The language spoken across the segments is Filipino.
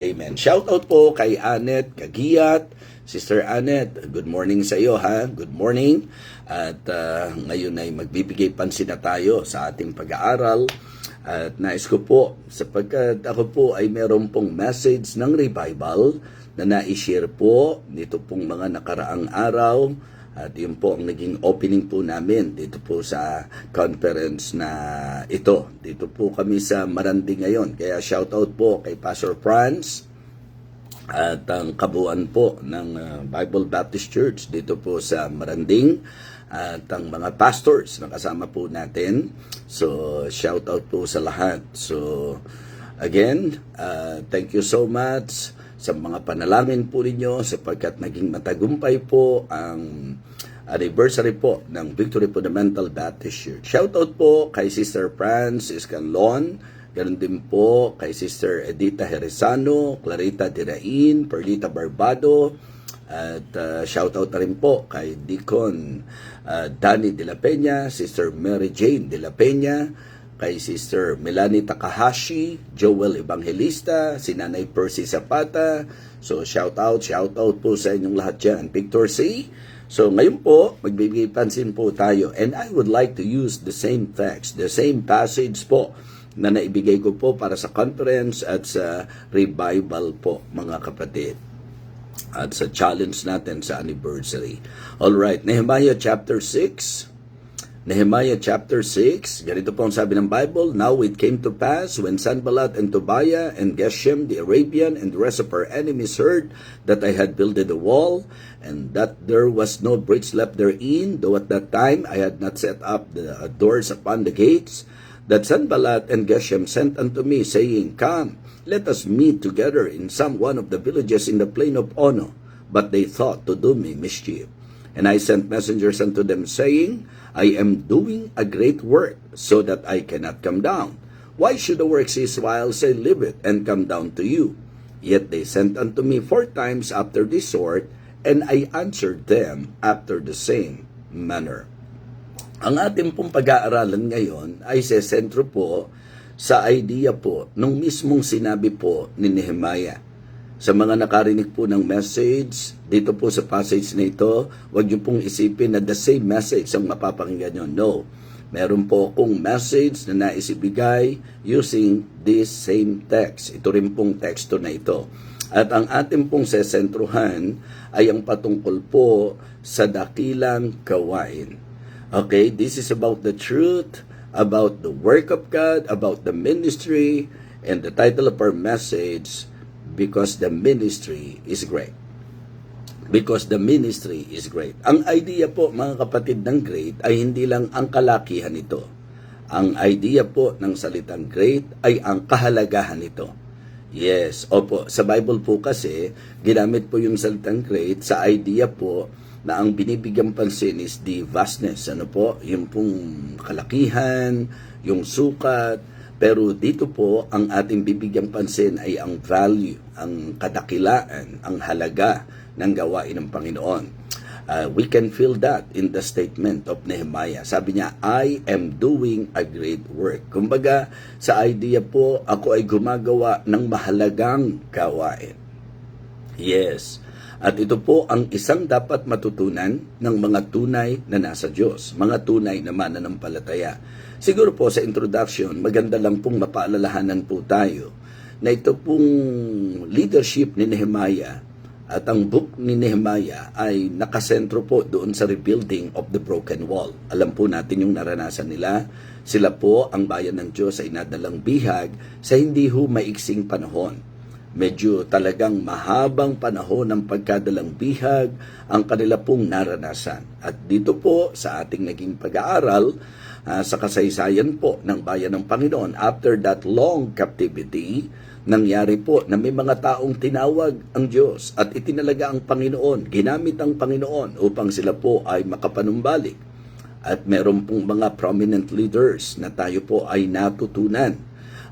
Amen. Shout out po kay Anet Kagiyat. Sister Anet, good morning sa iyo ha. Good morning. At ngayon ay magbibigay pansin na tayo sa ating pag-aaral. At nais ko po, sapagkat ako po ay meron pong message ng revival na na-share po nito pong mga nakaraang araw. At yun po ang naging opening po namin dito po sa conference na ito. Dito po kami sa Marandi ngayon. Kaya shout out po kay Pastor Franz at ang kabuuan po ng Bible Baptist Church dito po sa Maranding at ang mga pastors na kasama po natin. So shout out po sa lahat. So again, thank you so much sa mga panalangin po ninyo sapagkat naging matagumpay po ang anniversary po ng Victory Fundamental Baptist Church. Shout out po kay Sister Franz Escanlon, ganoon din po kay Sister Edita Heresano, Clarita Dirain, Perlita Barbado, at shout out na rin po kay Deacon Danny De La Peña, Sister Mary Jane De La Peña, kay Sister Melanie Takahashi, Joel Evangelista, si Nanay Percy Zapata. So shout out po sa inyong lahat dyan. Victor C. So ngayon po, magbibigay pansin po tayo. And I would like to use the same text, the same passage po na naibigay ko po para sa conference at sa revival po, mga kapatid. At sa challenge natin sa anniversary. Alright, Nehemiah chapter 6. Nehemiah chapter 6, ganito po ang sabi ng Bible, Now it came to pass, when Sanballat and Tobiah and Geshem the Arabian and the rest of our enemies heard that I had builded a wall, and that there was no breach left therein, though at that time I had not set up the doors upon the gates, that Sanballat and Geshem sent unto me, saying, Come, let us meet together in some one of the villages in the plain of Ono. But they thought to do me mischief. And I sent messengers unto them, saying, I am doing a great work, so that I cannot come down. Why should the work cease while I leave it, and come down to you? Yet they sent unto me 4 times after this sort, and I answered them after the same manner. Ang ating pong pag-aaralan ngayon ay sesentro po sa idea po nung mismong sinabi po ni Nehemiah. Sa mga nakarinig po ng message, dito po sa passage na ito, huwag niyo pong isipin na the same message ang mapapakinggan niyo. No. Meron po akong message na naisibigay using this same text. Ito rin pong teksto na ito. At ang ating pong sesentruhan ay ang patungkol po sa dakilang gawain. Okay, this is about the truth, about the work of God, about the ministry, and the title of our message, Because the ministry is great. Because the ministry is great. Ang idea po, mga kapatid, ng great ay hindi lang ang kalakihan nito. Ang idea po ng salitang great ay ang kahalagahan nito. Yes, opo. Sa Bible po kasi, ginamit po yung salitang great sa idea po na ang binibigyan pansin is the vastness. Ano po? Yung pong kalakihan, yung sukat. Pero dito po, ang ating bibigyan pansin ay ang value, ang kadakilaan, ang halaga ng gawain ng Panginoon. We can feel that in the statement of Nehemiah. Sabi niya, I am doing a great work. Kumbaga, sa idea po, ako ay gumagawa ng mahalagang gawain. Yes. At ito po ang isang dapat matutunan ng mga tunay na nasa Diyos, mga tunay na mananampalataya. Siguro po sa introduction, maganda lang pong mapaalalahanan po tayo na ito pong leadership ni Nehemiah at ang book ni Nehemiah ay nakasentro po doon sa rebuilding of the broken wall. Alam po natin yung naranasan nila. Sila po, ang bayan ng Diyos ay nadalang bihag sa hindi ho maiksing panahon. Medyo talagang mahabang panahon ng pagkadalang bihag ang kanila pong naranasan. At dito po sa ating naging pag-aaral sa kasaysayan po ng bayan ng Panginoon, after that long captivity, nangyari po na may mga taong tinawag ang Diyos at itinalaga ang Panginoon, ginamit ang Panginoon upang sila po ay makapanumbalik. At meron pong mga prominent leaders na tayo po ay natutunan.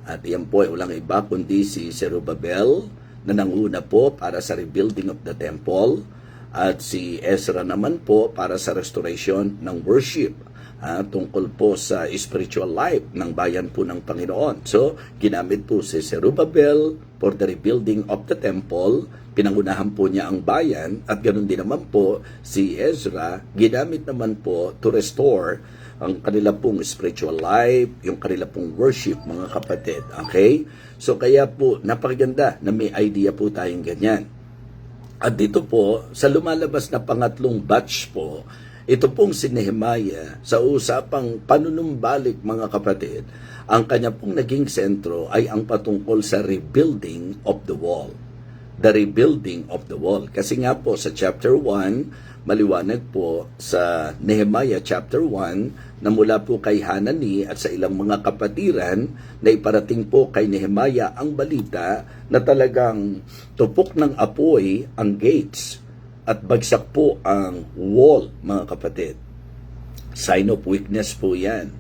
At iyan po ay walang iba kundi si Zerubbabel na nanguna po para sa rebuilding of the temple at si Ezra naman po para sa restoration ng worship. tungkol po sa spiritual life ng bayan po ng Panginoon. So, ginamit po si Zerubbabel for the rebuilding of the temple. Pinangunahan po niya ang bayan at ganoon din naman po si Ezra, ginamit naman po to restore ang kanila pong spiritual life, yung kanila pong worship, mga kapatid. Okay? So, kaya po, napakaganda na may idea po tayong ganyan. At dito po, sa lumalabas na pangatlong batch po, ito pong si Nehemiah, sa usapang panunumbalik, mga kapatid, ang kanya pong naging sentro ay ang patungkol sa rebuilding of the wall. The rebuilding of the wall. Kasi nga po sa chapter 1, maliwanag po sa Nehemiah chapter 1 na mula po kay Hanani at sa ilang mga kapatiran na iparating po kay Nehemiah ang balita na talagang tupok ng apoy ang gates at bagsak po ang wall, mga kapatid. Sign of weakness po yan.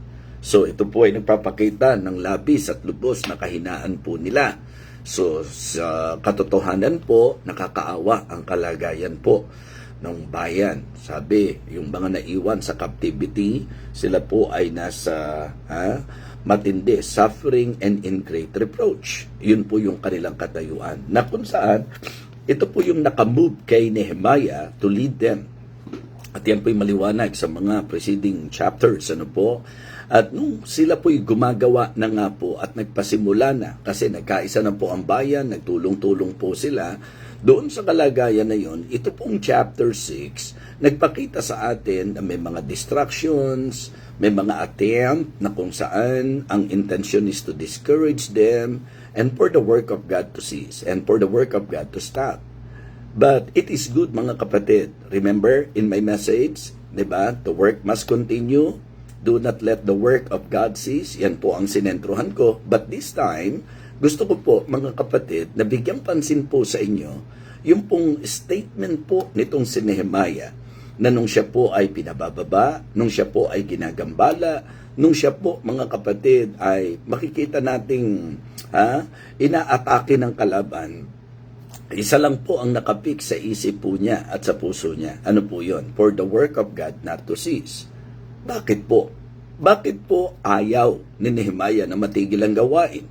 So ito po ay nagpapakita ng labis at lubos na kahinaan po nila. So sa katotohanan po, nakakaawa ang kalagayan po ng bayan. Sabi, yung mga naiwan sa captivity, sila po ay nasa matindi, suffering and in great reproach. Yun po yung kanilang katayuan. Na kung saan, ito po yung nakamove kay Nehemiah to lead them. At yan po yung maliwanag sa mga preceding chapters. Ano po? At nung sila po'y gumagawa na nga po at nagpasimula na, kasi nagkaisa na po ang bayan, nagtulong-tulong po sila, doon sa kalagayan na yon, ito pong chapter 6, nagpakita sa atin na may mga distractions, may mga attempt na kung saan ang intention is to discourage them and for the work of God to cease and for the work of God to stop. But it is good, mga kapatid. Remember in my message, diba? The work must continue. Do not let the work of God cease. Yan po ang sinentrohan ko. But this time, gusto ko po, mga kapatid, na bigyang pansin po sa inyo, yung pong statement po nitong si Nehemiah, na nung siya po ay pinabababa, nung siya po ay ginagambala, nung siya po, mga kapatid, ay makikita nating inaatake ng kalaban, isa lang po ang nakapik sa isip po niya at sa puso niya. Ano po yon? For the work of God not to cease. Bakit po? Bakit po ayaw ni Nehemiah na matigil ang gawain?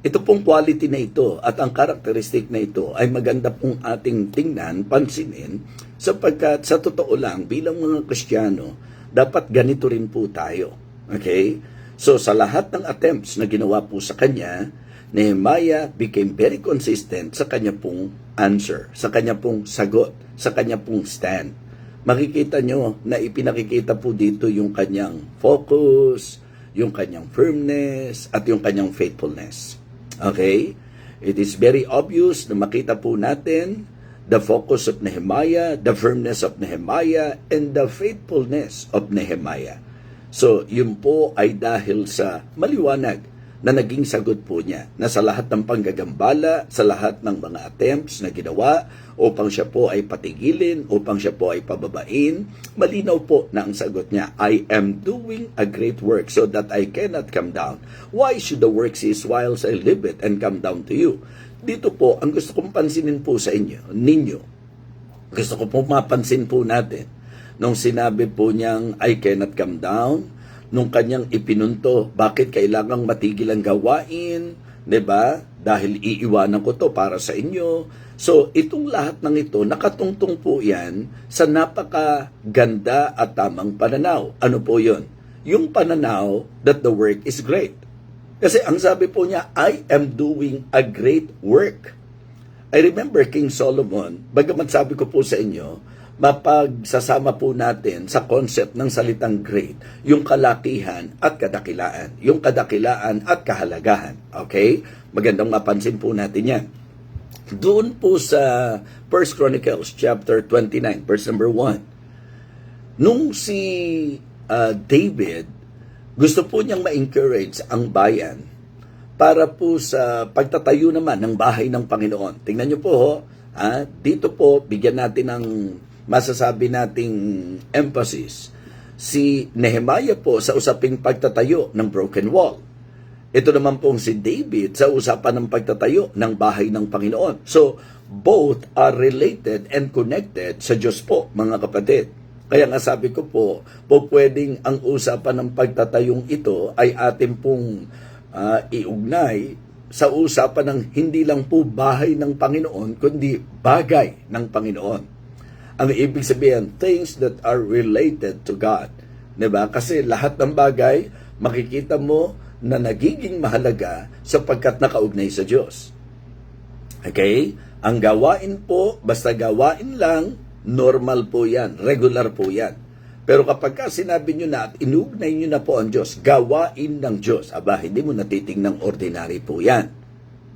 Ito pong quality na ito at ang karakteristik na ito ay maganda pong ating tingnan, pansinin, sapagkat sa totoo lang, bilang mga Kristiyano, dapat ganito rin po tayo. Okay? So sa lahat ng attempts na ginawa po sa kanya, Nehemiah became very consistent sa kanya pong answer, sa kanya pong sagot, sa kanya pong stand. Makikita nyo na ipinakikita po dito yung kanyang focus, yung kanyang firmness, at yung kanyang faithfulness. Okay? It is very obvious na makita po natin the focus of Nehemiah, the firmness of Nehemiah, and the faithfulness of Nehemiah. So, yun po ay dahil sa maliwanag na naging sagot po niya na sa lahat ng panggagambala, sa lahat ng mga attempts na ginawa upang siya po ay patigilin, upang siya po ay pababain, malinaw po na ang sagot niya, I am doing a great work so that I cannot come down. Why should the work cease whilst I live it and come down to you? Dito po, ang gusto kong pansinin po sa ninyo, gusto ko po mapansin po natin, nung sinabi po niyang I cannot come down, nung kanyang ipinunto, bakit kailangang matigil ang gawain, 'di ba? Dahil iiwanan ko to para sa inyo. So, itong lahat ng ito, nakatungtong po yan sa napakaganda at tamang pananaw. Ano po yun? Yung pananaw that the work is great. Kasi ang sabi po niya, I am doing a great work. I remember King Solomon, bagamat sabi ko po sa inyo, mapagsasama po natin sa concept ng salitang great, yung kalakihan at kadakilaan. Yung kadakilaan at kahalagahan. Okay? Magandang mapansin po natin yan. Doon po sa 1 Chronicles chapter 29, verse number 1, nung si David, gusto po niyang ma-encourage ang bayan para po sa pagtatayo naman ng bahay ng Panginoon. Tingnan niyo po, dito po, bigyan natin ng masasabi nating emphasis. Si Nehemiah po sa usaping pagtatayo ng broken wall. Ito naman pong si David sa usapan ng pagtatayo ng bahay ng Panginoon. So, both are related and connected sa Diyos po, mga kapatid. Kaya nga sabi ko po pwedeng ang usapan ng pagtatayong ito ay atin pong iugnay sa usapan ng hindi lang po bahay ng Panginoon, kundi bagay ng Panginoon. Ang ibig sabihin, things that are related to God. Diba? Kasi lahat ng bagay, makikita mo na nagiging mahalaga sapagkat nakaugnay sa Diyos. Okay? Ang gawain po, basta gawain lang, normal po yan, regular po yan. Pero kapag ka sinabi nyo na at inugnay nyo na po ang Diyos, gawain ng Diyos, hindi mo natitingnang ordinary po yan.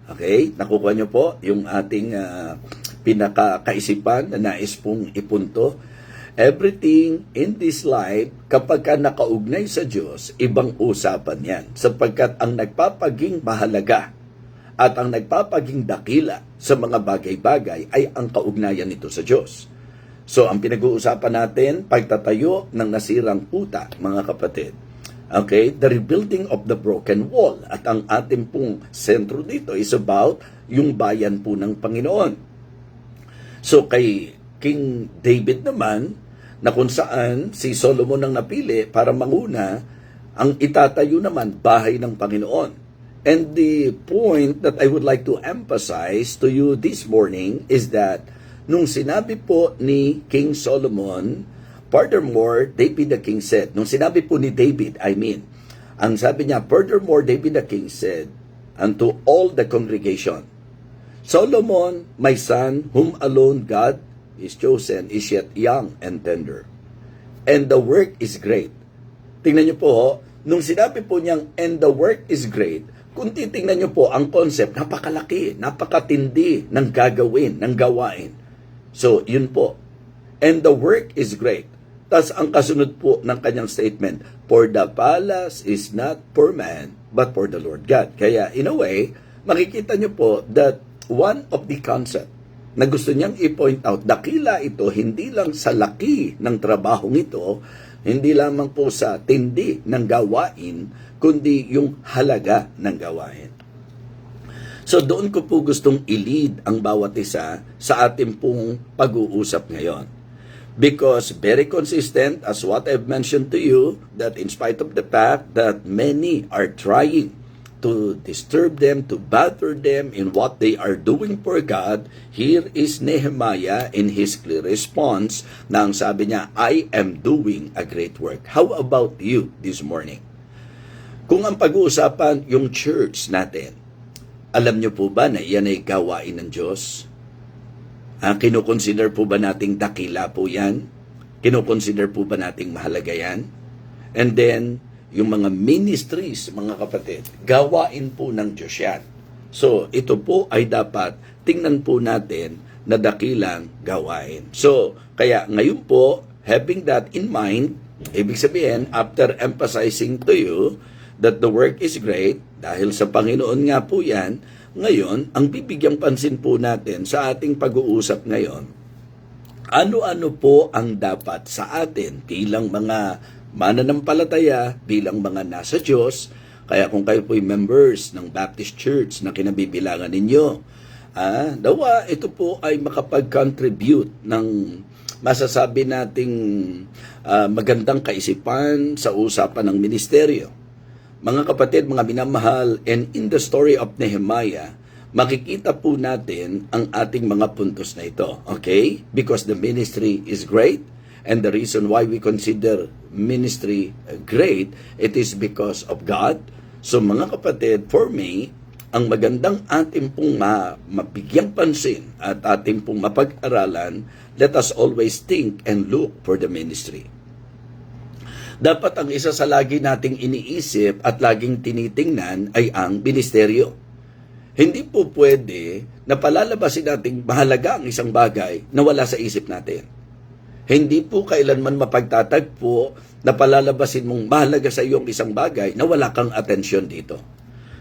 Okay? Nakukuha nyo po yung ating pinakakaisipan na nais pong ipunto. Everything in this life, kapag ka nakaugnay sa Diyos, ibang usapan yan. Sapagkat ang nagpapaging mahalaga at ang nagpapaging dakila sa mga bagay-bagay ay ang kaugnayan nito sa Diyos. So, ang pinag-uusapan natin, pagtatayo ng nasirang kuta, mga kapatid. Okay? The rebuilding of the broken wall. At ang ating pong sentro dito is about yung bayan po ng Panginoon. So, kay King David naman, na kung saan si Solomon ang napili para manguna, ang itatayo naman bahay ng Panginoon. And the point that I would like to emphasize to you this morning is that nung sinabi po ni King Solomon, furthermore, David the king said, nung sinabi po ni David, ang sabi niya, furthermore, David the king said unto all the congregation, Solomon, my son, whom alone God is chosen, is yet young and tender. And the work is great. Tingnan niyo po, nung sinabi po niyang, and the work is great, kung titingnan niyo po ang concept, napakalaki, napakatindi ng gagawin, ng gawain. So, yun po. And the work is great. Tas ang kasunod po ng kanyang statement, for the palace is not for man, but for the Lord God. Kaya, in a way, makikita niyo po that one of the concept na gusto niyang i-point out, dakila ito, hindi lang sa laki ng trabahong ito, hindi lamang po sa tindi ng gawain, kundi yung halaga ng gawain. So doon ko po gustong i-lead ang bawat isa sa ating pong pag-uusap ngayon. Because very consistent as what I've mentioned to you, that in spite of the fact that many are trying to disturb them, to bother them in what they are doing for God, here is Nehemiah in his clear response na ang sabi niya, I am doing a great work. How about you this morning? Kung ang pag-uusapan yung church natin, alam niyo po ba na iyan ay gawain ng Diyos? Kinukonsider po ba nating dakila po yan? Kinukonsider po ba nating mahalaga yan? And then, yung mga ministries, mga kapatid, gawain po ng Diyos yan. So, ito po ay dapat tingnan po natin na dakilang gawain. So, kaya ngayon po, having that in mind, ibig sabihin, after emphasizing to you that the work is great, dahil sa Panginoon nga po yan, ngayon, ang bibigyang pansin po natin sa ating pag-uusap ngayon, ano-ano po ang dapat sa atin bilang mga mananampalataya, bilang mga nasa Diyos. Kaya kung kayo po'y members ng Baptist Church na kinabibilangan ninyo, dawa ito po ay makapag-contribute ng masasabi nating magandang kaisipan sa usapan ng ministeryo. Mga kapatid, mga minamahal, and in the story of Nehemiah, makikita po natin ang ating mga puntos na ito. Okay? Because the ministry is great, and the reason why we consider ministry great, it is because of God. So mga kapatid, for me, ang magandang ating pong mabigyang pansin at ating pong mapag-aralan, let us always think and look for the ministry. Dapat ang isa sa lagi nating iniisip at laging tinitingnan ay ang ministeryo. Hindi po pwede na palalabasin nating mahalaga ang isang bagay na wala sa isip natin. Hindi po kailanman mapagtatagpo na palalabasin mong mahalaga sa iyong isang bagay na wala kang atensyon dito.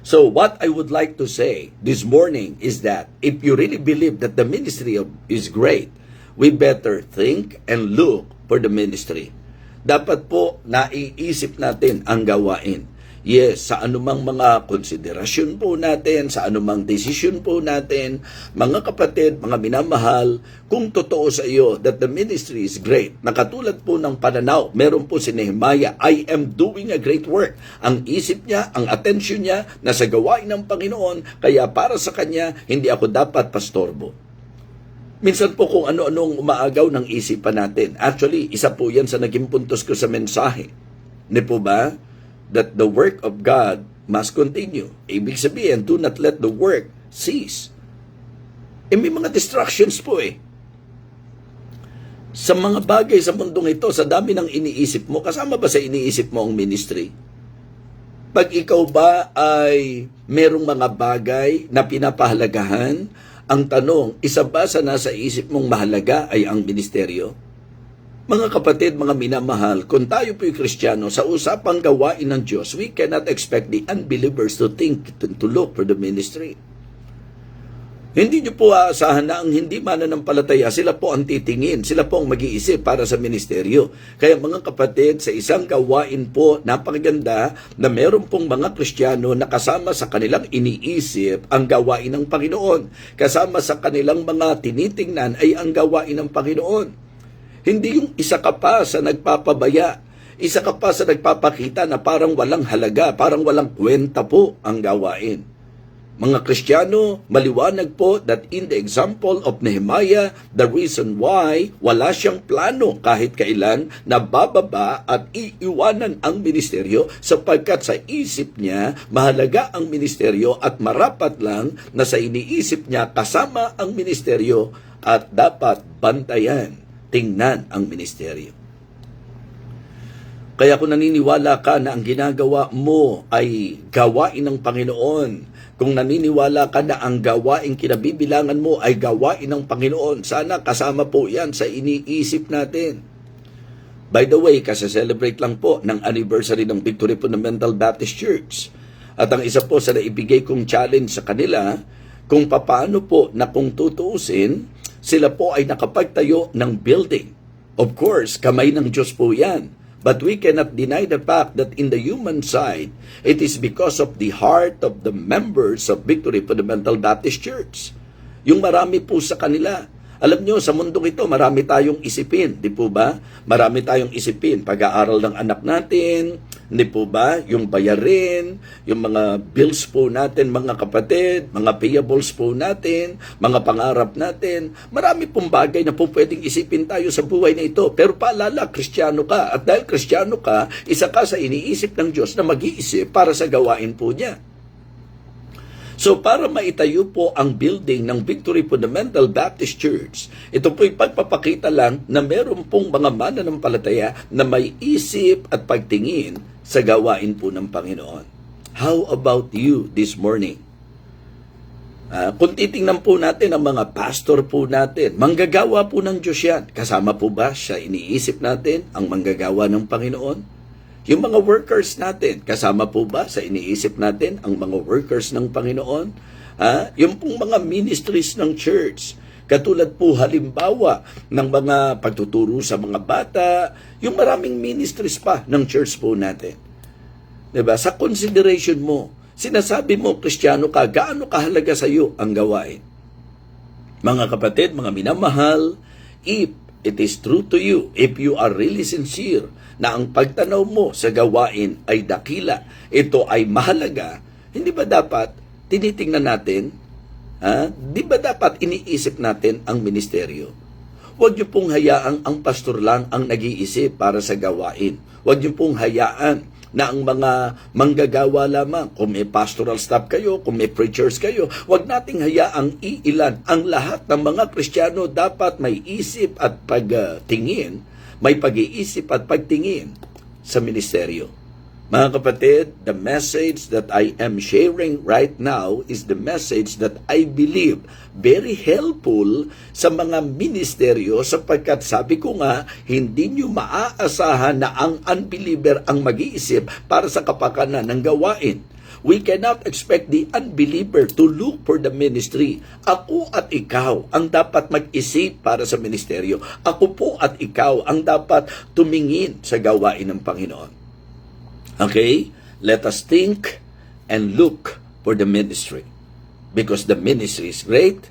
So what I would like to say this morning is that if you really believe that the ministry is great, we better think and look for the ministry. Dapat po naiisip natin ang gawain. Yes, sa anumang mga konsiderasyon po natin, sa anumang desisyon po natin, mga kapatid, mga minamahal, kung totoo sa iyo that the ministry is great, nakatulad po ng pananaw, meron po si Nehemiah, I am doing a great work. Ang isip niya, ang atensyon niya, nasa gawain ng Panginoon, kaya para sa kanya, hindi ako dapat pastorbo. Minsan po kung ano-anong umaagaw ng isipan natin. Actually, isa po yan sa naging puntos ko sa mensahe. Hindi po ba? That the work of God must continue. Ibig sabihin, do not let the work cease. May mga distractions po Sa mga bagay sa mundong ito, sa dami ng iniisip mo, kasama ba sa iniisip mo ang ministry? Pag ikaw ba ay merong mga bagay na pinapahalagahan, ang tanong, isa ba sa nasa isip mong mahalaga ay ang ministeryo? Mga kapatid, mga minamahal, kung tayo po'y Kristiyano, sa usapang gawain ng Diyos, we cannot expect the unbelievers to think, to look for the ministry. Hindi nyo po aasahan na ang hindi mananampalataya, sila po ang titingin, sila po ang mag-iisip para sa ministeryo. Kaya mga kapatid, sa isang gawain po, napakaganda na meron pong mga Kristiyano na kasama sa kanilang iniisip ang gawain ng Panginoon. Kasama sa kanilang mga tinitingnan ay ang gawain ng Panginoon. Hindi yung isa ka pa sa nagpapabaya, isa ka pa sa nagpapakita na parang walang halaga, parang walang kwenta po ang gawain. Mga Kristiyano, maliwanag po that in the example of Nehemiah, the reason why wala siyang plano kahit kailan na bababa at iiwanan ang ministeryo sapagkat sa isip niya, mahalaga ang ministeryo at marapat lang na sa iniisip niya kasama ang ministeryo at dapat bantayan. Tingnan ang ministeryo. Kaya kung naniniwala ka na ang ginagawa mo ay gawain ng Panginoon, kung naniniwala ka na ang gawain kinabibilangan mo ay gawain ng Panginoon, sana kasama po yan sa iniisip natin. By the way, kasi celebrate lang po ng anniversary ng Victory Fundamental Baptist Church. At ang isa po sa naibigay kong challenge sa kanila, kung paano po na kung tutuusin, sila po ay nakapagtayo ng building. Of course, kamay ng Diyos po yan. But we cannot deny the fact that in the human side, it is because of the heart of the members of Victory Fundamental Baptist Church. Yung marami po sa kanila. Alam nyo, sa mundong ito, marami tayong isipin, di po ba? Marami tayong isipin. Pag-aaral ng anak natin, di po ba? Yung bayarin, yung mga bills po natin, mga kapatid, mga payables po natin, mga pangarap natin. Marami pong bagay na po pwedeng isipin tayo sa buhay na ito. Pero paalala, Kristiyano ka. At dahil Kristiyano ka, isa ka sa iniisip ng Diyos na mag-iisip para sa gawain po niya. So para maitayo po ang building ng Victory Fundamental Baptist Church, ito po'y pagpapakita lang na meron pong mga mananampalataya na may isip at pagtingin sa gawain po ng Panginoon. How about you this morning? Kung titingnan po natin ang mga pastor po natin, manggagawa po ng Diyos yan. Kasama po ba sa iniisip natin ang manggagawa ng Panginoon? Yung mga workers natin, kasama po ba sa iniisip natin ang mga workers ng Panginoon? Yung pong mga ministries ng church, katulad po halimbawa ng mga pagtuturo sa mga bata, yung maraming ministries pa ng church po natin. Diba? Sa consideration mo, sinasabi mo, Kristiyano ka, gaano kahalaga sa iyo ang gawain? Mga kapatid, mga minamahal, if it is true to you, if you are really sincere, na ang pagtanaw mo sa gawain ay dakila, ito ay mahalaga, hindi ba dapat tinitingnan natin? Di ba dapat iniisip natin ang ministeryo? Huwag niyo pong hayaan ang pastor lang ang nag-iisip para sa gawain. Huwag niyo pong hayaan na ang mga manggagawa lamang, kung may pastoral staff kayo, kung may preachers kayo, huwag nating hayaang iilan. Ang lahat ng mga Kristiyano dapat may isip at pagtingin, may pag-iisip at pagtingin sa ministeryo. Mga kapatid, the message that I am sharing right now is the message that I believe very helpful sa mga ministeryo sapagkat sabi ko nga, hindi nyo maaasahan na ang unbeliever ang mag-iisip para sa kapakanan ng gawain. We cannot expect the unbeliever to look for the ministry. Ako at ikaw ang dapat mag-isip para sa ministeryo. Ako po at ikaw ang dapat tumingin sa gawain ng Panginoon. Okay? Let us think and look for the ministry. Because the ministry is great,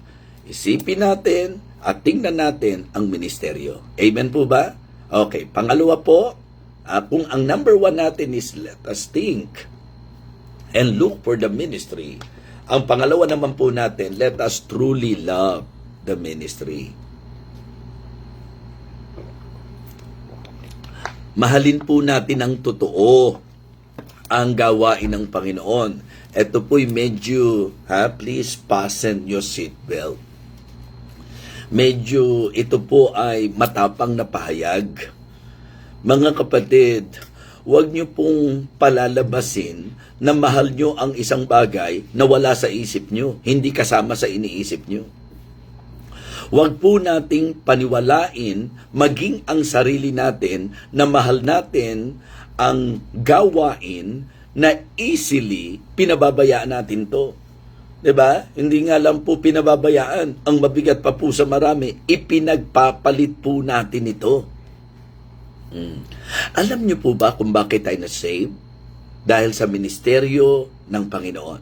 isipin natin at tingnan natin ang ministeryo. Amen po ba? Okay, pangalawa po, kung ang number 1 natin is let us think and look for the ministry. Ang pangalawa naman po natin, let us truly love the ministry. Mahalin po natin ang totoo ang gawain ng Panginoon. Ito po'y medyo, please fasten your seatbelt. Medyo ito po ay matapang na pahayag. Mga kapatid, huwag niyo pong palalabasin na mahal niyo ang isang bagay na wala sa isip niyo, hindi kasama sa iniisip niyo. Huwag po nating paniwalain maging ang sarili natin na mahal natin ang gawain na easily pinababayaan natin to. 'Di ba? Hindi nga lang po pinababayaan, ang mabigat pa po sa marami, ipinagpapalit po natin ito. Alam niyo po ba kung bakit tayo na-save? Dahil sa ministeryo ng Panginoon.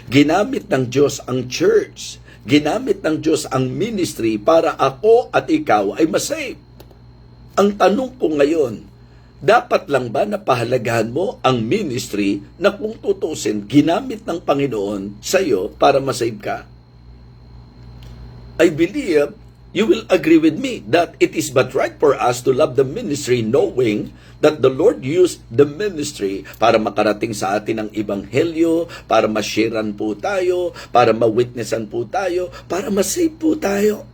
Ginamit ng Diyos ang church. Ginamit ng Diyos ang ministry para ako at ikaw ay masave. Ang tanong ko ngayon, dapat lang ba na pahalagahan mo ang ministry na kung tutusin, ginamit ng Panginoon sa iyo para masave ka? I believe you will agree with me that it is but right for us to love the ministry knowing that the Lord used the ministry para makarating sa atin ang ebanghelyo, para ma-sharean po tayo, para ma-witnessan po tayo, para ma-save po tayo.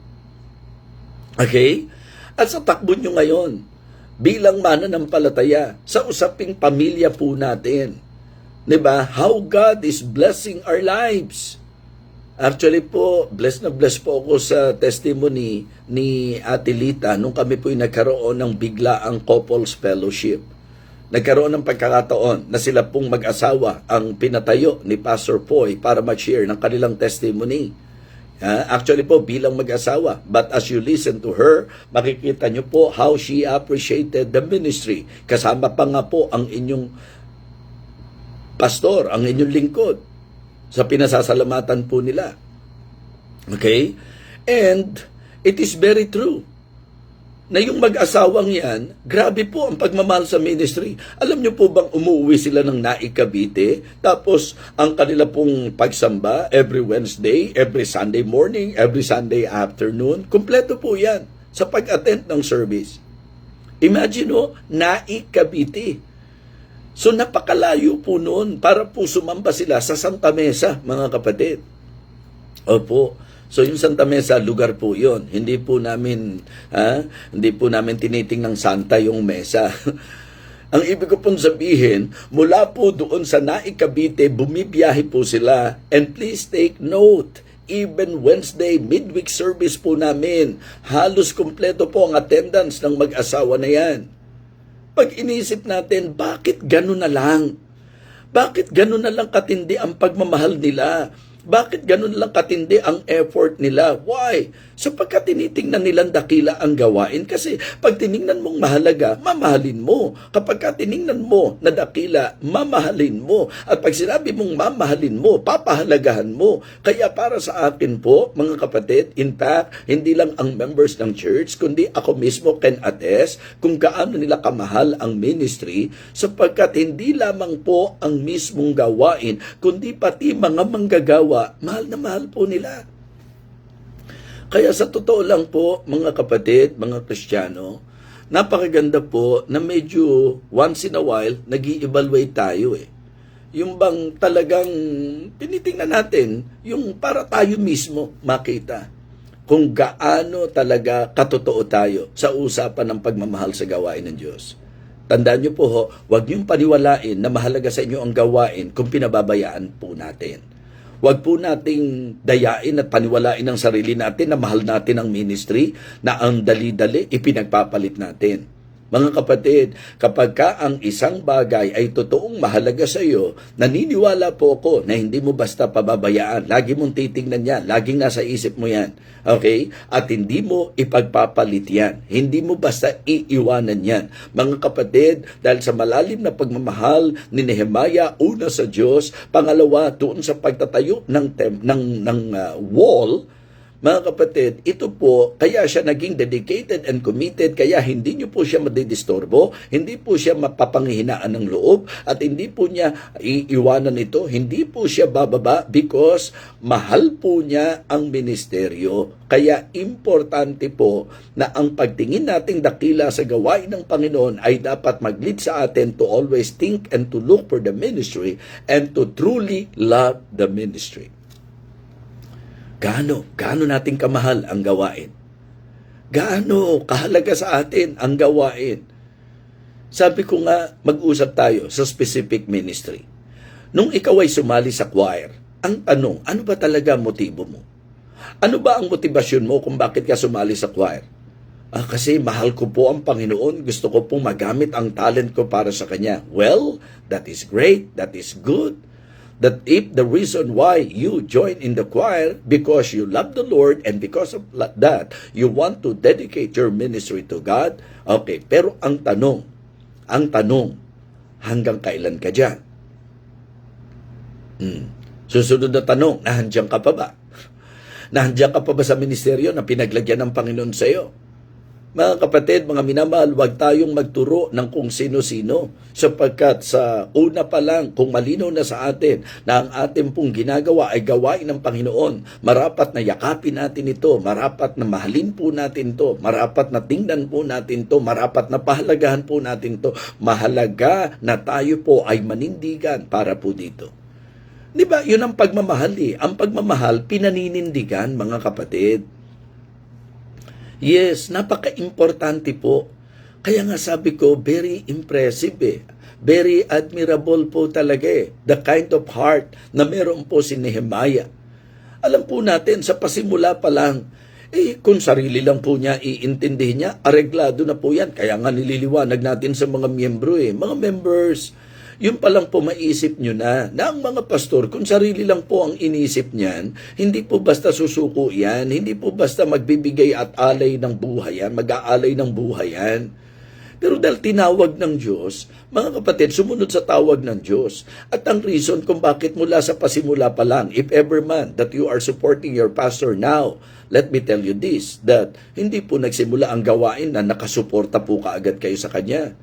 Okay? At sa takbo nyo ngayon, bilang mananampalataya, sa usaping pamilya po natin, 'di ba? How God is blessing our lives. Actually po, blessed po ako sa testimony ni Ate Lita nung kami po nagkaroon ng biglaang couples fellowship. Nagkaroon ng pagkakataon na sila pong mag-asawa ang pinatayo ni Pastor Poy para mag-share ng kanilang testimony. Actually po, bilang mag-asawa. But as you listen to her, makikita nyo po how she appreciated the ministry. Kasama pa nga po ang inyong pastor, ang inyong lingkod sa pinasasalamatan po nila. Okay? And it is very true na yung mag-asawang yan, grabe po ang pagmamahal sa ministry. Alam niyo po bang umuwi sila ng Naik, Cavite, tapos ang kanila pong pagsamba every Wednesday, every Sunday morning, every Sunday afternoon, kumpleto po yan sa pag-attend ng service. Imagine Naik, Cavite. So napakalayo po noon para po sumamba sila sa Santa Mesa, mga kapatid. Opo. So yung Santa Mesa, lugar po 'yon. Hindi po namin tinitingnan santa yung mesa. Ang ibig ko pong sabihin, mula po doon sa Naik, Cavite, bumibiyahe po sila. And please take note, even Wednesday midweek service po namin, halos kumpleto po ang attendance ng mag-asawa na yan. Pag inisip natin, bakit gano'n na lang? Bakit gano'n na lang katindi ang pagmamahal nila? Bakit ganun lang katindi ang effort nila? Why? Sapagkat tinitingnan nilang dakila ang gawain. Kasi pag tiningnan mong mahalaga, mamahalin mo. Kapag tiningnan mo na dakila, mamahalin mo. At pag sinabi mong mamahalin mo, papahalagahan mo. Kaya para sa akin po, mga kapatid, in fact, hindi lang ang members ng church, kundi ako mismo can attest kung gaano nila kamahal ang ministry, sapagkat hindi lamang po ang mismong gawain, kundi pati mga manggagawa, mahal na mahal po nila. Kaya sa totoo lang po, mga kapatid, mga Kristiyano, napakaganda po na medyo once in a while, nag-i-evaluate tayo Yung bang talagang tinitingnan natin, yung para tayo mismo makita kung gaano talaga katotoo tayo sa usapan ng pagmamahal sa gawain ng Diyos. Tandaan niyo po huwag niyong paniwalain na mahalaga sa inyo ang gawain kung pinababayaan po natin. Huwag po nating dayain at paniwalain ang sarili natin na mahal natin ang ministry, na ang dali-dali ipinagpapalit natin. Mga kapatid, kapag ka ang isang bagay ay totoong mahalaga sa iyo, naniniwala po ako na hindi mo basta pababayaan. Lagi mong titingnan yan. Laging nasa isip mo yan. Okay? At hindi mo ipagpapalit yan. Hindi mo basta iiwanan yan. Mga kapatid, dahil sa malalim na pagmamahal ni Nehemiah, una sa Diyos, pangalawa, doon sa pagtatayo ng wall, mga kapatid, ito po, kaya siya naging dedicated and committed, kaya hindi niyo po siya madidisturbo, hindi po siya mapapanghihinaan ng loob, at hindi po niya iiwanan ito, hindi po siya bababa because mahal po niya ang ministeryo. Kaya importante po na ang pagtingin nating dakila sa gawain ng Panginoon ay dapat mag-lead sa atin to always think and to look for the ministry and to truly love the ministry. Gaano natin kamahal ang gawain? Gaano kahalaga sa atin ang gawain? Sabi ko nga, mag-usap tayo sa specific ministry. Nung ikaw ay sumali sa choir, ang tanong, ano ba talaga ang motibo mo? Ano ba ang motibasyon mo kung bakit ka sumali sa choir? Kasi mahal ko po ang Panginoon, gusto ko pong magamit ang talent ko para sa Kanya. Well, that is great, that is good. That if the reason why you join in the choir because you love the Lord and because of that you want to dedicate your ministry to God, okay, pero ang tanong, hanggang kailan ka dyan? Susunod na tanong, nahandyan ka pa ba? Nahandyan ka pa ba sa ministeryo na pinaglagyan ng Panginoon sa iyo? Mga kapatid, mga minamahal, huwag tayong magturo ng kung sino-sino sapagkat sa una pa lang, kung malinaw na sa atin na ang ating pong ginagawa ay gawain ng Panginoon, marapat na yakapin natin ito, marapat na mahalin po natin to, marapat na tingnan po natin to, marapat na pahalagahan po natin to, mahalaga na tayo po ay manindigan para po dito. Di ba? Yun ang pagmamahal eh. Ang pagmamahal, pinaninindigan, mga kapatid. Yes, napaka-importante po. Kaya nga sabi ko, very impressive eh. Very admirable po talaga eh. The kind of heart na meron po si Nehemiah. Alam po natin, sa pasimula pa lang, kung sarili lang po niya iintindihin niya, areglado na po yan. Kaya nga nililiwanag natin sa mga miyembro eh. Mga members, yun pa lang po maisip nyo na ang mga pastor, kung sarili lang po ang inisip niyan, hindi po basta susuko yan, hindi po basta magbibigay at alay ng buhay yan, mag-aalay ng buhay yan. Pero dahil tinawag ng Diyos, mga kapatid, sumunod sa tawag ng Diyos. At ang reason kung bakit mula sa pasimula pa lang, if ever man that you are supporting your pastor now, let me tell you this, that hindi po nagsimula ang gawain na nakasuporta po kaagad kayo sa Kanya.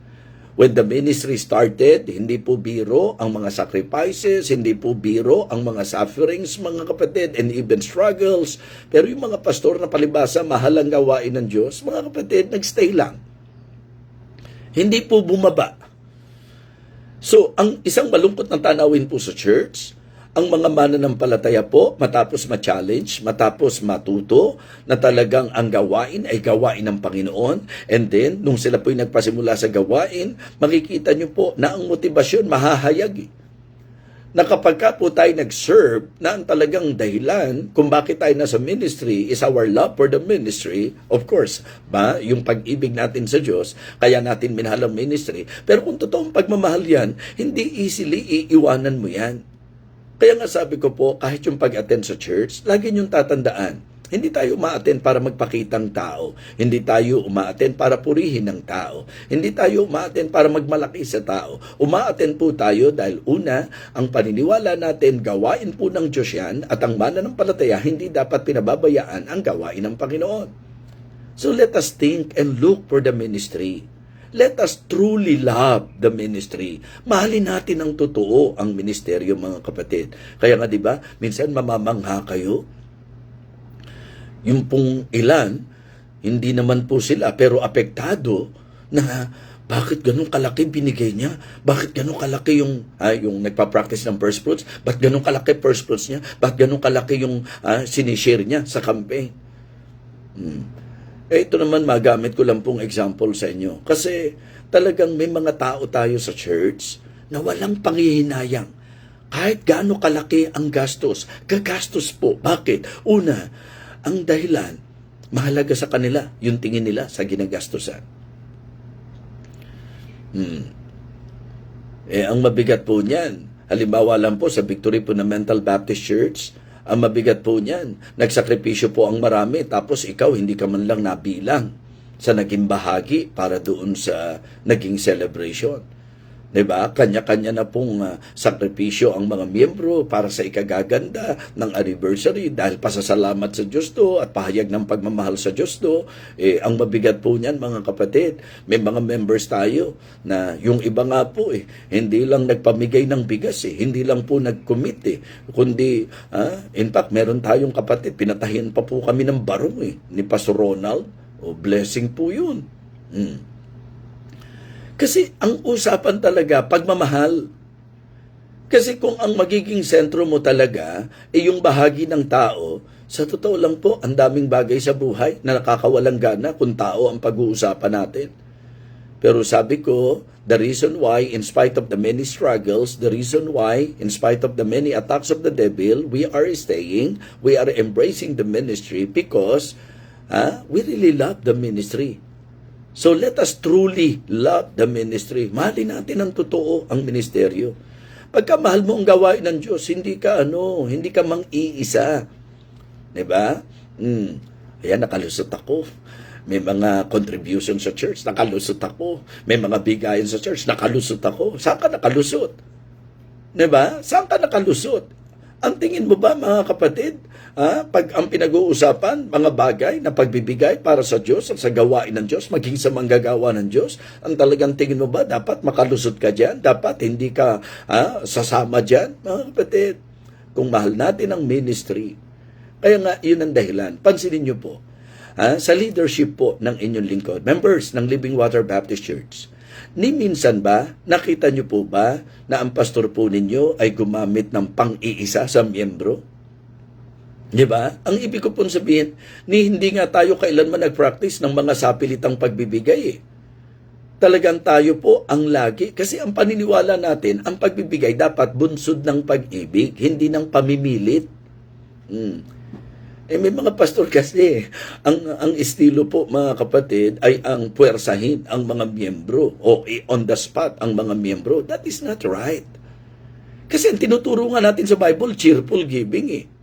When the ministry started, hindi po biro ang mga sacrifices, hindi po biro ang mga sufferings, mga kapatid, and even struggles. Pero yung mga pastor na palibasa, mahal ang gawain ng Diyos, mga kapatid, nagstay lang. Hindi po bumaba. So, ang isang malungkot na tanawin po sa church, ang mga mananampalataya po, matapos ma-challenge, matapos matuto, na talagang ang gawain ay gawain ng Panginoon. And then, nung sila po'y nagpasimula sa gawain, makikita nyo po na ang motibasyon mahahayag. Na kapag ka po tayo nag-serve, na ang talagang dahilan kung bakit tayo nasa ministry is our love for the ministry, of course, yung pag-ibig natin sa Diyos, kaya natin minahal ang ministry. Pero kung totoong pagmamahal yan, hindi easily iiwanan mo yan. Kaya nga sabi ko po, kahit yung pag-attend sa church, lagi niyong tatandaan, hindi tayo umaattend para magpakitang tao. Hindi tayo umaattend para purihin ng tao. Hindi tayo umaattend para magmalaki sa tao. Umaattend po tayo dahil una, ang paniniwala natin, gawain po ng Diyos yan, at ang mananampalataya, hindi dapat pinababayaan ang gawain ng Panginoon. So let us think and look for the ministry. Let us truly love the ministry. Mahalin natin ng totoo ang ministeryo, mga kapatid. Kaya nga 'di ba, minsan mamamangha kayo. Yung pong ilan, hindi naman po sila pero apektado na bakit ganun kalaki binigay niya? Bakit ganun kalaki yung nagpa-practice ng first fruits? Bakit ganun kalaki first fruits niya? Bakit ganun kalaki yung sinishare niya sa campaign? Ito naman, magamit ko lang pong example sa inyo. Kasi talagang may mga tao tayo sa church na walang panghihinayang. Kahit gaano kalaki ang gastos, gagastos po. Bakit? Una, ang dahilan, mahalaga sa kanila yung tingin nila sa ginagastusan. Ang mabigat po niyan, halimbawa lang po sa Victory Fundamental Baptist Church, ang mabigat po niyan, nagsakripisyo po ang marami, tapos ikaw hindi ka man lang nabilang sa naging bahagi para doon sa naging celebration. Diba? Kanya-kanya na pong sakripisyo ang mga miyembro para sa ikagaganda ng anniversary dahil pasasalamat sa Diyos to at pahayag ng pagmamahal sa Diyos to. Ang mabigat po niyan mga kapatid, may mga members tayo na yung iba nga po hindi lang nagpamigay ng bigas hindi lang po nag-commit kundi in fact meron tayong kapatid, pinatahin pa po kami ng barong ni Pastor Ronald. Blessing po yun. Kasi ang usapan talaga, pagmamahal. Kasi kung ang magiging sentro mo talaga ay yung bahagi ng tao, sa totoo lang po, ang daming bagay sa buhay na nakakawalang gana kung tao ang pag-uusapan natin. Pero sabi ko, the reason why, in spite of the many struggles, the reason why, in spite of the many attacks of the devil, we are staying, we are embracing the ministry because we really love the ministry. So let us truly love the ministry. Mahalin natin ng totoo ang ministeryo. Pagka mahal mo ang gawain ng Diyos, hindi ka mang-iisa. Diba? Ayan, nakalusot ako. May mga contribution sa church, nakalusot ako. May mga bigayan sa church, nakalusot ako. Saan ka nakalusot? Diba? Saan ka nakalusot? Ang tingin mo ba mga kapatid, pag ang pinag-uusapan, mga bagay na pagbibigay para sa Diyos at sa gawain ng Diyos, maging sa manggagawa ng Diyos, ang talagang tingin mo ba, dapat makalusot ka dyan? Dapat hindi ka sasama dyan? Mga kapatid, kung mahal natin ang ministry, kaya nga yun ang dahilan. Pansinin nyo po, sa leadership po ng inyong lingkod, members ng Living Water Baptist Church, ni minsan ba, nakita nyo po ba na ang pastor po ninyo ay gumamit ng pang-iisa sa miyembro? Diba? Ang ibig ko pong sabihin, hindi nga tayo kailanman nag-practice ng mga sapilitang pagbibigay Talagang tayo po ang lagi, kasi ang paniniwala natin, ang pagbibigay dapat bunsod ng pag-ibig, hindi ng pamimilit. May mga pastor kasi, ang estilo po mga kapatid ay ang puwersahin ang mga miyembro o on the spot ang mga miyembro. That is not right. Kasi ang tinuturo nga natin sa Bible, cheerful giving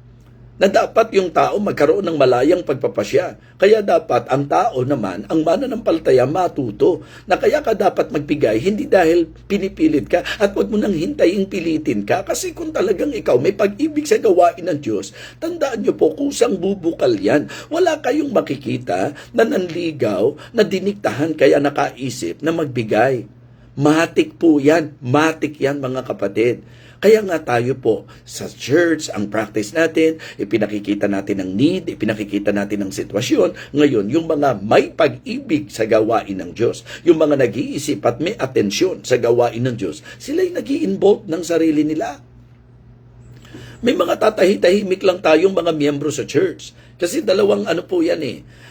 na dapat yung tao magkaroon ng malayang pagpapasya. Kaya dapat ang tao naman, ang mananampalataya matuto na kaya ka dapat magbigay, hindi dahil pinipilit ka at huwag mo nang hintayin pilitin ka. Kasi kung talagang ikaw may pag-ibig sa gawain ng Diyos, tandaan nyo po, kusang bubukal yan. Wala kayong makikita na nanligaw, na diniktahan kaya nakaisip na magbigay. Matik po yan. Matik yan mga kapatid. Kaya nga tayo po sa church, ang practice natin, ipinakikita natin ang need, ipinakikita natin ang sitwasyon. Ngayon, yung mga may pag-ibig sa gawain ng Diyos, yung mga nag-iisip at may atensyon sa gawain ng Diyos, sila'y nag-i-involve ng sarili nila. May mga tatahi-tahimik lang tayong mga miyembro sa church. Kasi dalawang po yan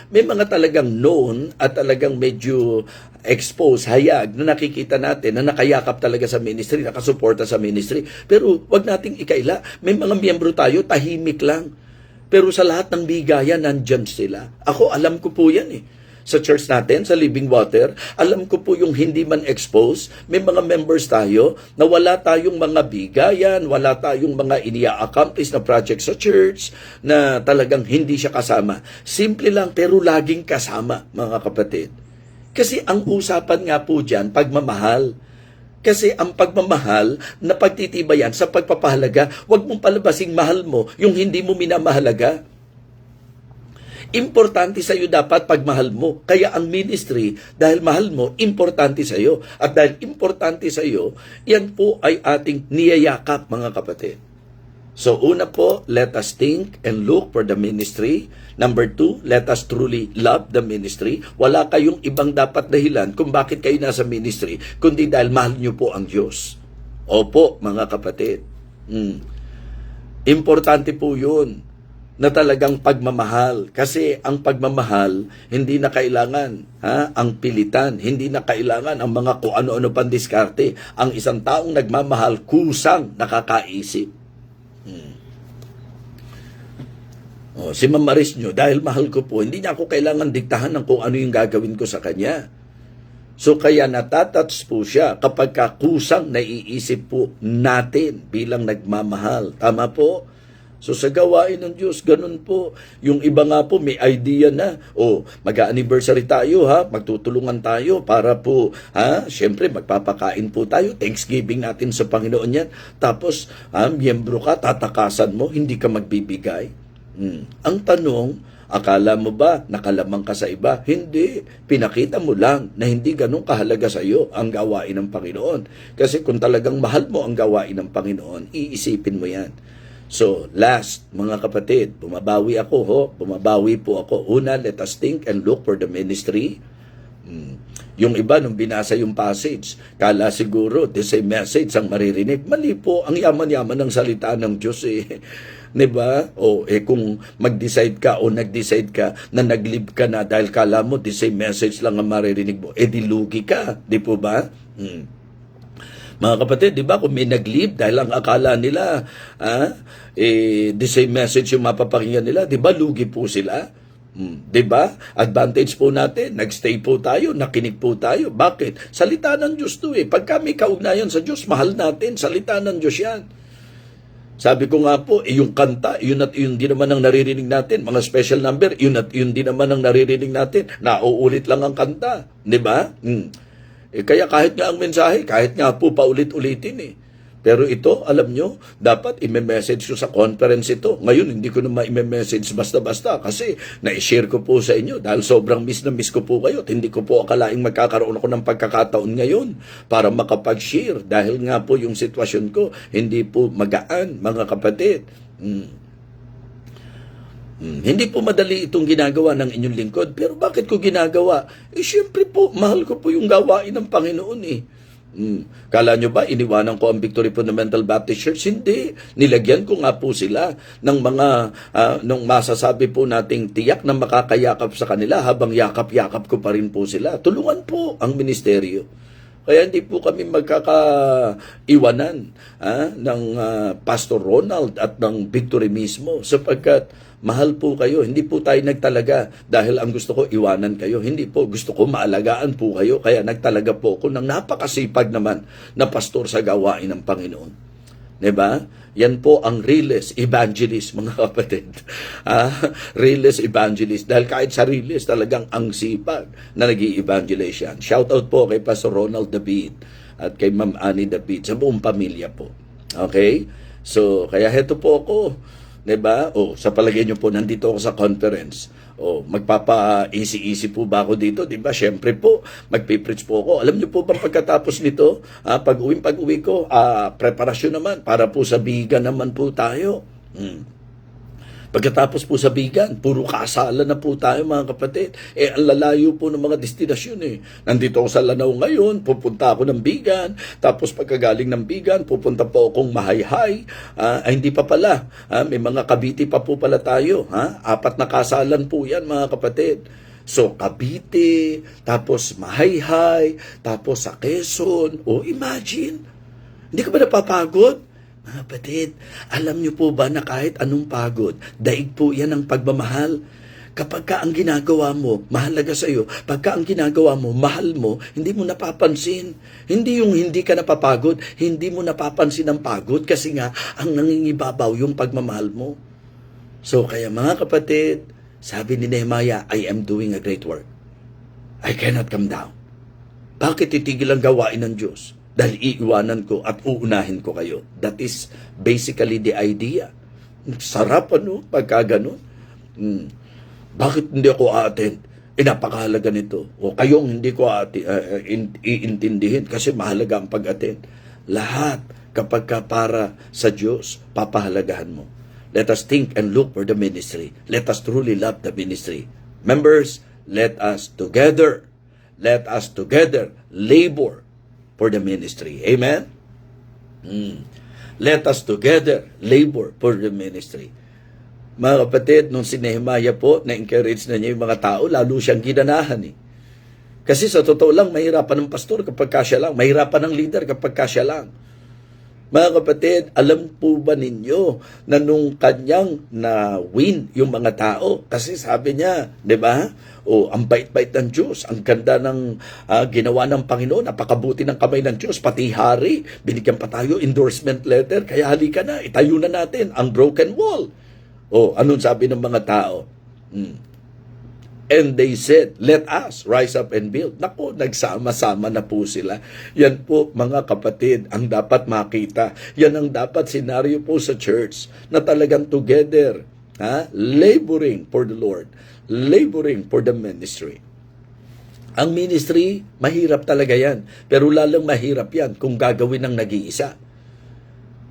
May mga talagang known at talagang medyo exposed, hayag na nakikita natin na nakayakap talaga sa ministry, nakasuporta sa ministry. Pero wag nating ikaila. May mga miyembro tayo, tahimik lang. Pero sa lahat ng bigayan, nandyan sila. Ako, alam ko po yan Sa church natin, sa Living Water, alam ko po yung hindi man exposed. May mga members tayo na wala tayong mga bigayan, wala tayong mga inia-accomplish na project sa church na talagang hindi siya kasama. Simple lang pero laging kasama, mga kapatid. Kasi ang usapan nga po dyan, pagmamahal. Kasi ang pagmamahal na pagtitibayan sa pagpapahalaga, huwag mong palabasing mahal mo yung hindi mo minamahalaga. Importante sa iyo dapat pagmahal mo. Kaya ang ministry, dahil mahal mo, importante sa iyo. At dahil importante sa iyo, yan po ay ating niyayakap, mga kapatid. So, una po, let us think and look for the ministry. Number 2, let us truly love the ministry. Wala kayong ibang dapat dahilan kung bakit kayo nasa ministry, kundi dahil mahal niyo po ang Diyos. Opo, mga kapatid. Importante po yun na talagang pagmamahal. Kasi ang pagmamahal, hindi na kailangan ang pilitan, hindi na kailangan ang mga kung ano-ano pang diskarte. Ang isang taong nagmamahal, kusang nakakaisip. Si Ma'am Maris nyo, dahil mahal ko po, hindi niya ako kailangan diktahan ng kung ano yung gagawin ko sa kanya. So kaya natatats po siya kapag kusang naiisip po natin bilang nagmamahal. Tama po? So sa gawain ng Diyos, ganun po. Yung iba nga po may idea na, mag-anniversary tayo ha, magtutulungan tayo para po, syempre magpapakain po tayo, Thanksgiving natin sa Panginoon yan. Tapos, miyembro ka, tatakasan mo, hindi ka magbibigay. Ang tanong, akala mo ba nakalamang ka sa iba? Hindi. Pinakita mo lang na hindi ganun kahalaga sa iyo ang gawain ng Panginoon. Kasi kung talagang mahal mo ang gawain ng Panginoon, iisipin mo yan. So, last, mga kapatid, bumabawi po ako. Una, let us think and look for the ministry. Yung iba, nung binasa yung passage, kala siguro, the same message ang maririnig. Mali po, ang yaman-yaman ng salita ng Diyos eh. Diba? Kung mag-decide ka o nag-decide ka na nag-live ka na dahil kala mo, the same message lang ang maririnig mo, dilugi ka. Di po ba? Mga kapatid, di ba, kung may nag-leave dahil ang akala nila, the same message yung mapapakinggan nila, di ba, lugi po sila? Di ba? Advantage po natin, nagstay po tayo, nakinig po tayo. Bakit? Salita ng Diyos to eh. Pagka may kaugnayan sa Diyos, mahal natin, salita ng Diyos yan. Sabi ko nga po, yung kanta, yun at yun din naman ang naririnig natin. Mga special number, yun at yun din naman ang naririnig natin. Nauulit lang ang kanta. Di ba? Kaya kahit nga ang mensahe, kahit nga po paulit-ulitin eh. Pero ito, alam nyo, dapat i-message ko sa conference ito. Ngayon, hindi ko na ma-message basta-basta kasi na-share ko po sa inyo dahil sobrang miss na miss ko po kayo. At hindi ko po akalaing magkakaroon ako ng pagkakataon ngayon para makapag-share dahil nga po yung sitwasyon ko, hindi po magaan, mga kapatid. Hindi po madali itong ginagawa ng inyong lingkod. Pero bakit ko ginagawa? Siyempre po, mahal ko po yung gawain ng Panginoon eh. Kala nyo ba, iniwanan ko ang Victory Fundamental Baptist Church? Hindi. Nilagyan ko nga po sila ng mga, nung masasabi po nating tiyak na makakayakap sa kanila habang yakap-yakap ko pa rin po sila. Tulungan po ang ministeryo. Kaya hindi po kami magkakaiwanan ng Pastor Ronald at ng Victory mismo sapagkat mahal po kayo. Hindi po tayo nagtalaga dahil ang gusto ko iwanan kayo. Hindi po. Gusto ko maalagaan po kayo. Kaya nagtalaga po ako ng napakasipag naman na pastor sa gawain ng Panginoon. Diba? Yan po ang realist evangelist, mga kapatid. Realist evangelist. Dahil kahit sa realist, talagang ang sipag na nag-i-evangelize yan. Shout out po kay Pastor Ronald David at kay Ma'am Annie David sa buong pamilya po. Okay? So, kaya heto po ako. Diba? Sa palagay nyo po, nandito ako sa conference. Magpapa-easy-easy po ba ako dito? Diba? Siyempre po, magpipreach po ako. Alam nyo po ba pagkatapos nito, pag-uwi ko, preparasyon naman para po sa bigan naman po tayo. Pagkatapos po sa bigan, puro kasala na po tayo, mga kapatid. Ang lalayo po ng mga destinasyon eh. Nandito ako sa Lanao ngayon, pupunta ako ng bigan, tapos pagkagaling ng bigan, pupunta po akong Mahayhay. Hindi pa pala. May mga Cavite pa po pala tayo. 4 na kasalan po yan, mga kapatid. So, Cavite, tapos Mahayhay, tapos sa Quezon. Imagine. Hindi ka ba napapagod? Mga kapatid, alam niyo po ba na kahit anong pagod, daig po yan ang pagmamahal. Kapag ka ang ginagawa mo, mahalaga sa iyo. Pagka ang ginagawa mo, mahal mo, hindi mo napapansin. Hindi yung hindi ka napapagod, hindi mo napapansin ang pagod kasi nga ang nangingibabaw yung pagmamahal mo. So kaya mga kapatid, sabi ni Nehemiah, I am doing a great work. I cannot come down. Bakit titigil ang gawain ng Diyos? Dahil iiwanan ko at uunahin ko kayo. That is basically the idea. Sarap pagka ganun. Bakit hindi ako a-attend? Napakahalaga nito. Kayong hindi ko iintindihin kasi mahalaga ang pag-attend. Lahat kapag ka para sa Diyos, papahalagahan mo. Let us think and look for the ministry. Let us truly love the ministry. Members, let us together labor for the ministry. Amen? Let us together labor for the ministry. Mga kapatid, nung si Nehemiah po, na-encourage na niya yung mga tao, lalo siyang ginanahan eh. Kasi sa totoo lang, mahirapan ng pastor kapag kasya lang. Mahirapan ng leader kapag kasya lang. Mga kapatid, alam po ba ninyo na nung kanyang na-win yung mga tao? Kasi sabi niya, di ba? Ang bait-bait ng Diyos, ang ganda ng ginawa ng Panginoon, napakabuti ng kamay ng Diyos, pati hari, binigyan pa tayo endorsement letter, kaya halika na, itayo na natin ang broken wall. Anong sabi ng mga tao? And they said, let us rise up and build. Naku, nagsama-sama na po sila. Yan po, mga kapatid, ang dapat makita. Yan ang dapat senaryo po sa church, na talagang together, laboring for the Lord, laboring for the ministry. Ang ministry, mahirap talaga yan. Pero lalong mahirap yan kung gagawin ng nag-iisa.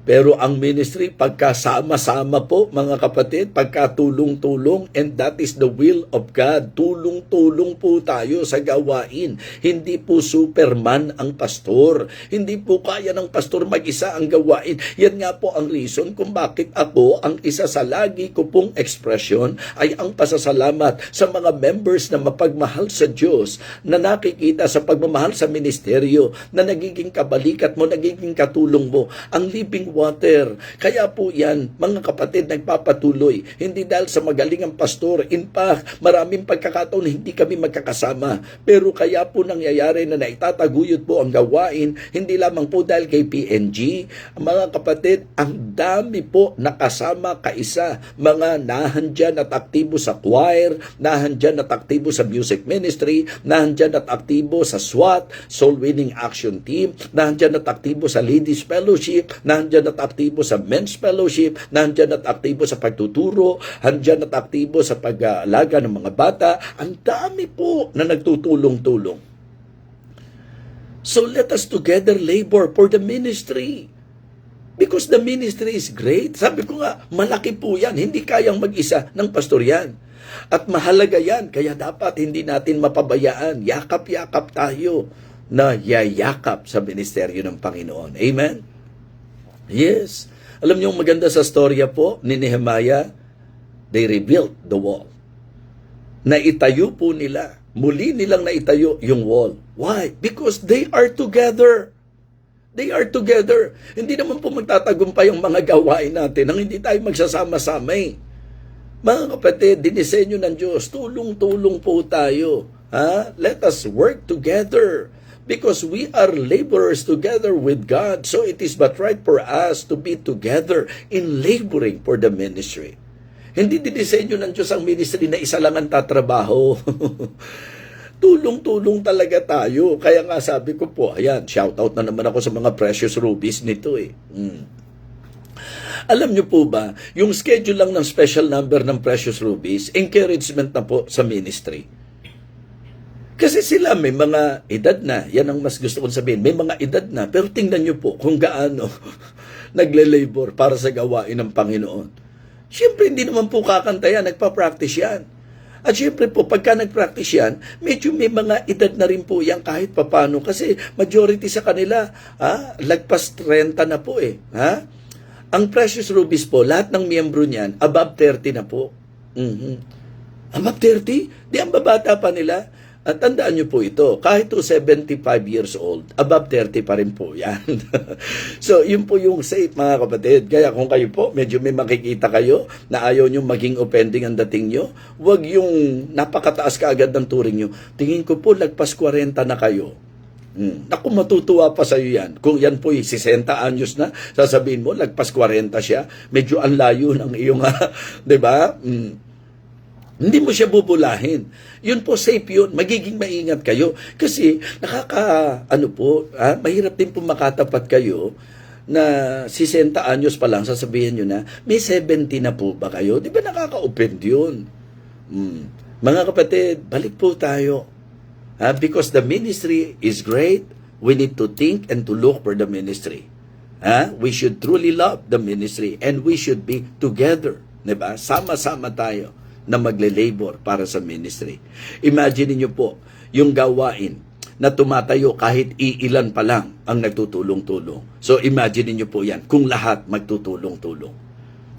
Pero ang ministry, pagkasama-sama po, mga kapatid, pagkatulong-tulong, and that is the will of God. Tulong-tulong po tayo sa gawain. Hindi po Superman ang pastor. Hindi po kaya ng pastor mag-isa ang gawain. Yan nga po ang reason kung bakit ako, ang isa sa lagi ko pong expression, ay ang pasasalamat sa mga members na mapagmahal sa Diyos, na nakikita sa pagmamahal sa ministeryo, na nagiging kabalikat mo, nagiging katulong mo. Ang living water. Kaya po yan, mga kapatid, nagpapatuloy. Hindi dahil sa magaling ang pastor. In fact, maraming pagkakataon hindi kami magkakasama. Pero kaya po nangyayari na naitataguyod po ang gawain, hindi lamang po dahil kay PNG. Mga kapatid, ang dami po nakasama kaisa. Mga nahandyan at aktibo sa choir, nahandyan at aktibo sa music ministry, nahandyan at aktibo sa SWAT, Soul Winning Action Team, nahandyan at aktibo sa Ladies Fellowship, nahandyan at aktibo sa Men's Fellowship, nandyan at aktibo sa pagtuturo, nandyan at aktibo sa pag-aalaga ng mga bata. Ang dami po na nagtutulong-tulong. So let us together labor for the ministry. Because the ministry is great. Sabi ko nga, malaki po yan. Hindi kayang mag-isa ng pastor yan. At mahalaga yan. Kaya dapat hindi natin mapabayaan. Yakap-yakap tayo na yayakap sa ministeryo ng Panginoon. Amen? Yes. Alam niyo, maganda sa storya po ni Nehemiah, they rebuilt the wall. Naitayo po nila. Muli nilang naitayo yung wall. Why? Because they are together. They are together. Hindi naman po magtatagumpay ang mga gawain natin nang hindi tayo magsasama-sama eh. Mga kapatid, dinisenyo ng Diyos, tulong-tulong po tayo. Let us work together. Because we are laborers together with God. So it is but right for us to be together in laboring for the ministry. Hindi dinisenyo ng Diyos ang ministry na isa lang ang tatrabaho. Tulong-tulong talaga tayo. Kaya nga sabi ko po, ayan, shout out na naman ako sa mga precious rubies nito eh. Alam niyo po ba, yung schedule lang ng special number ng precious rubies, encouragement na po sa ministry. Kasi sila may mga edad na, yan ang mas gusto kong sabihin, may mga edad na, pero tingnan nyo po kung gaano nagle-labor para sa gawain ng Panginoon. Siyempre, hindi naman po kakanta yan, nagpa-practice yan. At siyempre po, pagka nag-practice yan, medyo may mga edad na rin po yan kahit papano, kasi majority sa kanila, lagpas 30 na po eh. Ang Precious Rubies po, lahat ng miyembro niyan, above 30 na po. Above 30? Di ang babata pa nila. At tandaan nyo po ito, kahit 75 years old, above 30 pa rin po yan. So, yun po yung safe, mga kapatid. Kaya kung kayo po, medyo may makikita kayo na ayaw nyo maging offending ang dating nyo, huwag yung napakataas ka agad ng turing nyo. Tingin ko po, lagpas 40 na kayo. Naku, matutuwa pa sa'yo yan. Kung yan po 60 anyos na, sasabihin mo, lagpas 40 siya, medyo ang layo ng iyong, di ba? Hindi mo siya bubulahin. Yun po, safe yun. Magiging maingat kayo. Kasi, mahirap din po makatapat kayo na 60 anyos pa lang, sasabihin nyo na, may 70 na po ba kayo? Di ba nakaka-offend yun? Mga kapatid, balik po tayo. Because the ministry is great, we need to think and to look for the ministry. We should truly love the ministry and we should be together. Diba? Sama-sama tayo na magle-labor para sa ministry. Imagine niyo po, yung gawain na tumatayo kahit iilan pa lang ang nagtutulong-tulong. So imagine niyo po yan, kung lahat magtutulong-tulong.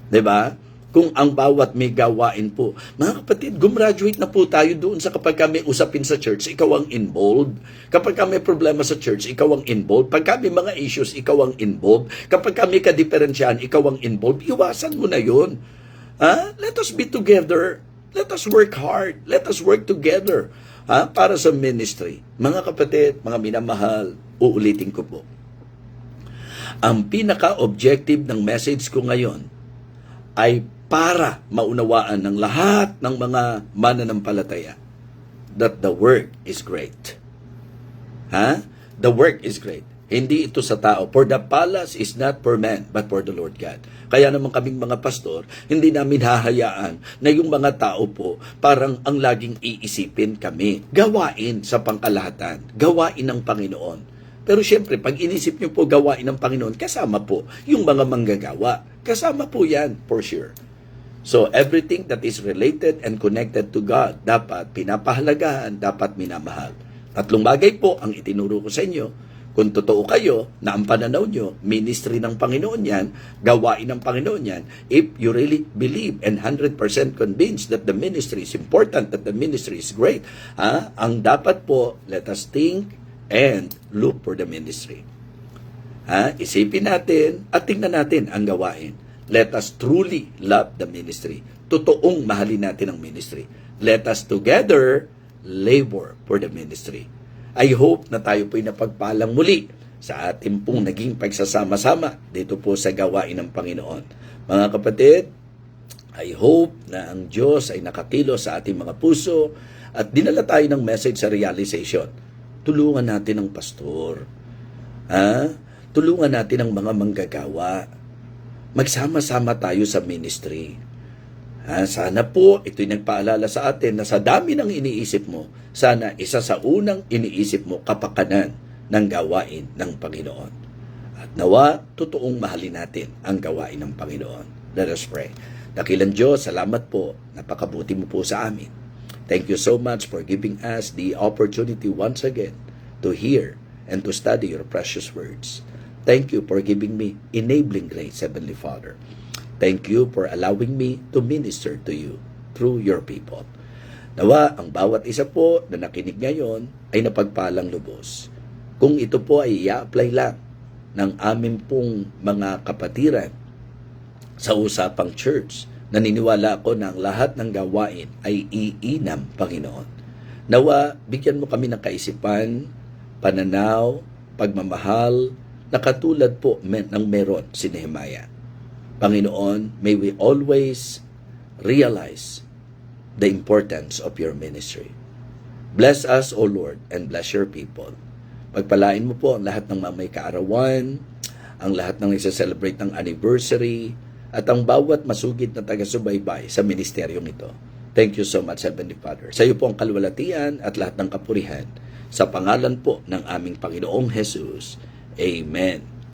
Diba? kung ang bawat may gawain po. Mga kapatid, gumraduate na po tayo doon sa kapag kami usapin sa church, ikaw ang involved. Kapag kami problema sa church, ikaw ang involved. Pag kami mga issues, ikaw ang involved. Kapag kami kadiferensyahan, ikaw ang involved. Iwasan mo na yun. Let us be together. Let us work hard. Let us work together para sa ministry. Mga kapatid, mga minamahal, uulitin ko po. Ang pinaka-objective ng message ko ngayon ay para maunawaan ng lahat ng mga mananampalataya that the work is great. The work is great. Hindi ito sa tao. For the palace is not for man, but for the Lord God. Kaya naman kaming mga pastor, hindi namin hahayaan na yung mga tao po parang ang laging iisipin kami. Gawain sa pangkalahatan. Gawain ng Panginoon. Pero syempre, pag inisip nyo po gawain ng Panginoon, kasama po yung mga manggagawa. Kasama po yan, for sure. So, everything that is related and connected to God, dapat pinapahalagahan, dapat minamahal. Tatlong bagay po ang itinuro ko sa inyo. Kung totoo kayo na ang pananaw nyo, ministry ng Panginoon yan, gawain ng Panginoon yan, if you really believe and 100% convinced that the ministry is important, that the ministry is great, ang dapat po, let us think and look for the ministry. Isipin natin at tingnan natin ang gawain. Let us truly love the ministry. Totoong mahalin natin ang ministry. Let us together labor for the ministry. I hope na tayo po'y napagpalang muli sa ating pong naging pagsasama-sama dito po sa gawain ng Panginoon. Mga kapatid, I hope na ang Diyos ay nakatilo sa ating mga puso at dinala tayo ng message sa realization. Tulungan natin ang pastor. Tulungan natin ang mga manggagawa. Magsama-sama tayo sa ministry. Sana po ito'y nagpaalala sa atin na sa dami ng iniisip mo, sana isa sa unang iniisip mo kapakanan ng gawain ng Panginoon. At nawa, totoong mahalin natin ang gawain ng Panginoon. Let us pray. Dakilang Diyos, salamat po. Napakabuti mo po sa amin. Thank you so much for giving us the opportunity once again to hear and to study your precious words. Thank you for giving me enabling grace, Heavenly Father. Thank you for allowing me to minister to you through your people. Nawa, ang bawat isa po na nakinig ngayon ay napagpalang lubos. Kung ito po ay i-apply lang ng amin pong mga kapatiran sa usapang church, naniniwala ako na ang lahat ng gawain ay iinam, Panginoon. Nawa, bigyan mo kami ng kaisipan, pananaw, pagmamahal, na katulad po ng meron si Nehemiah. Panginoon, may we always realize the importance of your ministry. Bless us, O Lord, and bless your people. Pagpalain mo po ang lahat ng may kaarawan, ang lahat ng isa-celebrate ng anniversary, at ang bawat masugid na taga-subaybay sa ministeryong ito. Thank you so much, Heavenly Father. Sa iyo po ang kalwalatian at lahat ng kapurihan. Sa pangalan po ng aming Panginoong Jesus. Amen.